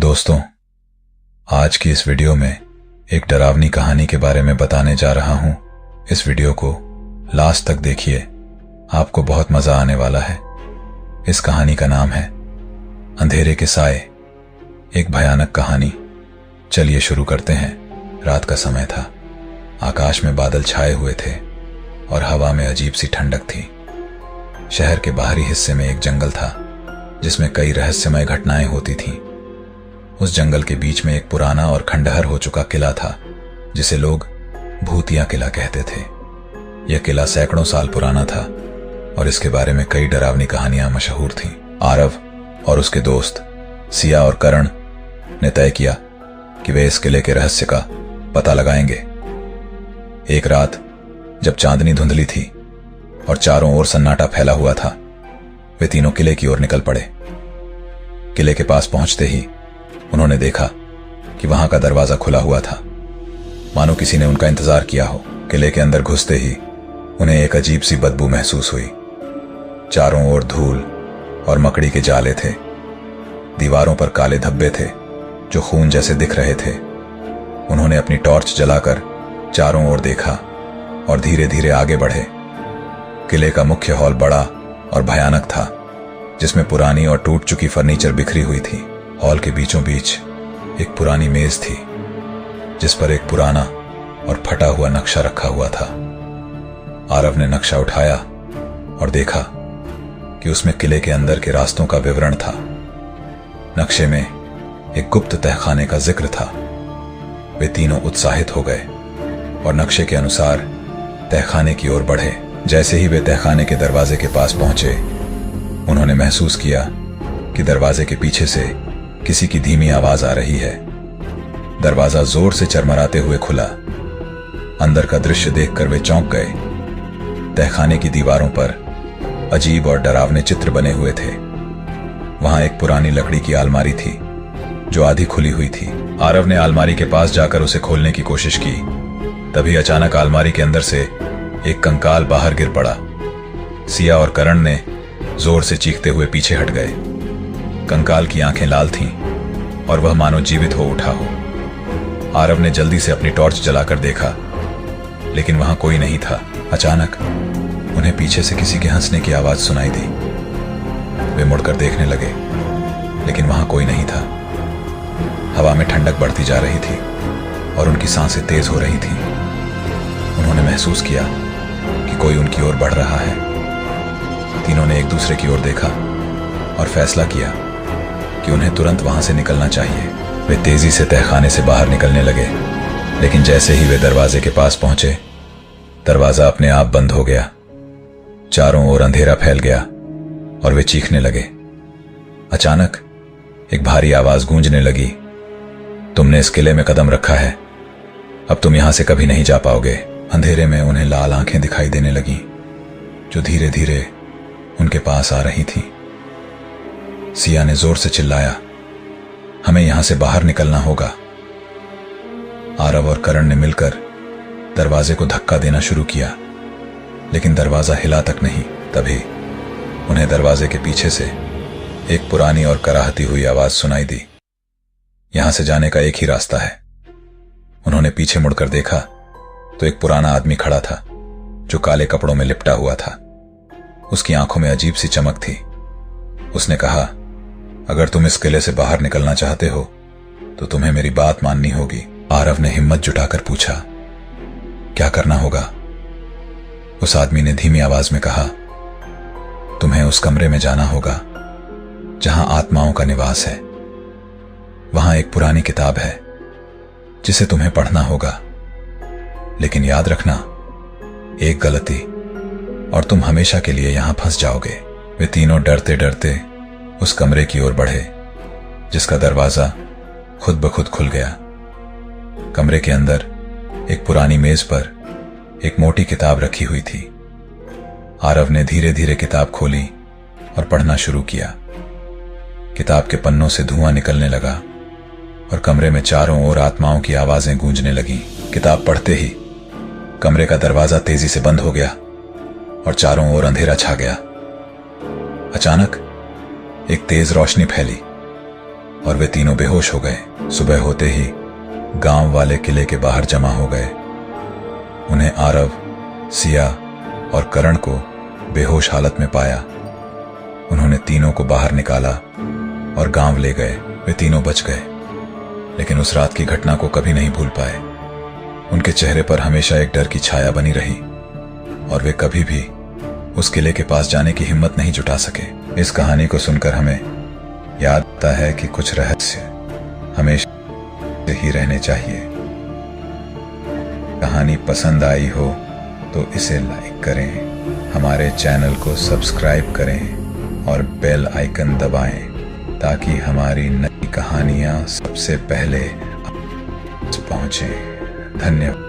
दोस्तों, आज की इस वीडियो में एक डरावनी कहानी के बारे में बताने जा रहा हूं। इस वीडियो को लास्ट तक देखिए, आपको बहुत मजा आने वाला है। इस कहानी का नाम है अंधेरे के साए, एक भयानक कहानी। चलिए शुरू करते हैं। रात का समय था, आकाश में बादल छाए हुए थे और हवा में अजीब सी ठंडक थी। शहर के बाहरी हिस्से में एक जंगल था जिसमें कई रहस्यमय घटनाएं होती थीं। उस जंगल के बीच में एक पुराना और खंडहर हो चुका किला था जिसे लोग भूतिया किला कहते थे। यह किला सैकड़ों साल पुराना था और इसके बारे में कई डरावनी कहानियां मशहूर थीं। आरव और उसके दोस्त सिया और करण ने तय किया कि वे इस किले के रहस्य का पता लगाएंगे। एक रात जब चांदनी धुंधली थी और चारों ओर सन्नाटा फैला हुआ था, वे तीनों किले की ओर निकल पड़े। किले के पास पहुंचते ही उन्होंने देखा कि वहां का दरवाजा खुला हुआ था, मानो किसी ने उनका इंतजार किया हो। किले के अंदर घुसते ही उन्हें एक अजीब सी बदबू महसूस हुई। चारों ओर धूल और मकड़ी के जाले थे। दीवारों पर काले धब्बे थे जो खून जैसे दिख रहे थे। उन्होंने अपनी टॉर्च जलाकर चारों ओर देखा और धीरे धीरे आगे बढ़े। किले का मुख्य हॉल बड़ा और भयानक था, जिसमें पुरानी और टूट चुकी फर्नीचर बिखरी हुई थी। हॉल के बीचों बीच एक पुरानी मेज थी जिस पर एक पुराना और फटा हुआ नक्शा रखा हुआ था। आरव ने नक्शा उठाया और देखा कि उसमें किले के अंदर के रास्तों का विवरण था। नक्शे में एक गुप्त तहखाने का जिक्र था। वे तीनों उत्साहित हो गए और नक्शे के अनुसार तहखाने की ओर बढ़े। जैसे ही वे तहखाने के दरवाजे के पास पहुंचे, उन्होंने महसूस किया कि दरवाजे के पीछे से किसी की धीमी आवाज आ रही है। दरवाजा जोर से चरमराते हुए खुला। अंदर का दृश्य देखकर वे चौंक गए। तहखाने की दीवारों पर अजीब और डरावने चित्र बने हुए थे। वहां एक पुरानी लकड़ी की अलमारी थी जो आधी खुली हुई थी। आरव ने अलमारी के पास जाकर उसे खोलने की कोशिश की। तभी अचानक अलमारी के अंदर से एक कंकाल बाहर गिर पड़ा। सिया और करण ने जोर से चीखते हुए पीछे हट गए। कंकाल की आंखें लाल थीं और वह मानो जीवित हो उठा हो। आरव ने जल्दी से अपनी टॉर्च जलाकर देखा, लेकिन वहां कोई नहीं था। अचानक उन्हें पीछे से किसी के हंसने की आवाज सुनाई दी। वे मुड़कर देखने लगे, लेकिन वहां कोई नहीं था। हवा में ठंडक बढ़ती जा रही थी और उनकी सांसें तेज हो रही थीं। उन्होंने महसूस किया कि कोई उनकी ओर बढ़ रहा है। तीनों ने एक दूसरे की ओर देखा और फैसला किया कि उन्हें तुरंत वहां से निकलना चाहिए। वे तेजी से तहखाने से बाहर निकलने लगे, लेकिन जैसे ही वे दरवाजे के पास पहुंचे, दरवाजा अपने आप बंद हो गया। चारों ओर अंधेरा फैल गया और वे चीखने लगे। अचानक एक भारी आवाज गूंजने लगी, तुमने इस किले में कदम रखा है, अब तुम यहां से कभी नहीं जा पाओगे। अंधेरे में उन्हें लाल आंखें दिखाई देने लगीं जो धीरे धीरे उनके पास आ रही थीं। सिया ने जोर से चिल्लाया, हमें यहां से बाहर निकलना होगा। आरव और करण ने मिलकर दरवाजे को धक्का देना शुरू किया, लेकिन दरवाजा हिला तक नहीं। तभी उन्हें दरवाजे के पीछे से एक पुरानी और कराहती हुई आवाज सुनाई दी, यहां से जाने का एक ही रास्ता है। उन्होंने पीछे मुड़कर देखा तो एक पुराना आदमी खड़ा था जो काले कपड़ों में लिपटा हुआ था। उसकी आंखों में अजीब सी चमक थी। उसने कहा, अगर तुम इस किले से बाहर निकलना चाहते हो तो तुम्हें मेरी बात माननी होगी। आरव ने हिम्मत जुटाकर पूछा, क्या करना होगा? उस आदमी ने धीमी आवाज में कहा, तुम्हें उस कमरे में जाना होगा जहां आत्माओं का निवास है। वहां एक पुरानी किताब है जिसे तुम्हें पढ़ना होगा, लेकिन याद रखना, एक गलती और तुम हमेशा के लिए यहां फंस जाओगे। वे तीनों डरते डरते उस कमरे की ओर बढ़े जिसका दरवाजा खुद ब खुद खुल गया। कमरे के अंदर एक पुरानी मेज पर एक मोटी किताब रखी हुई थी। आरव ने धीरे धीरे किताब खोली और पढ़ना शुरू किया। किताब के पन्नों से धुआं निकलने लगा और कमरे में चारों ओर आत्माओं की आवाजें गूंजने लगीं। किताब पढ़ते ही कमरे का दरवाजा तेजी से बंद हो गया और चारों ओर अंधेरा छा गया। अचानक एक तेज रोशनी फैली और वे तीनों बेहोश हो गए। सुबह होते ही गांव वाले किले के बाहर जमा हो गए। उन्हें आरव, सिया और करण को बेहोश हालत में पाया। उन्होंने तीनों को बाहर निकाला और गांव ले गए। वे तीनों बच गए, लेकिन उस रात की घटना को कभी नहीं भूल पाए। उनके चेहरे पर हमेशा एक डर की छाया बनी रही और वे कभी भी उस किले के पास जाने की हिम्मत नहीं जुटा सके। इस कहानी को सुनकर हमें याद आता है कि कुछ रहस्य हमेशा ही रहने चाहिए। कहानी पसंद आई हो तो इसे लाइक करें, हमारे चैनल को सब्सक्राइब करें और बेल आइकन दबाएं ताकि हमारी नई कहानियां सबसे पहले आप तक पहुंचें। धन्यवाद।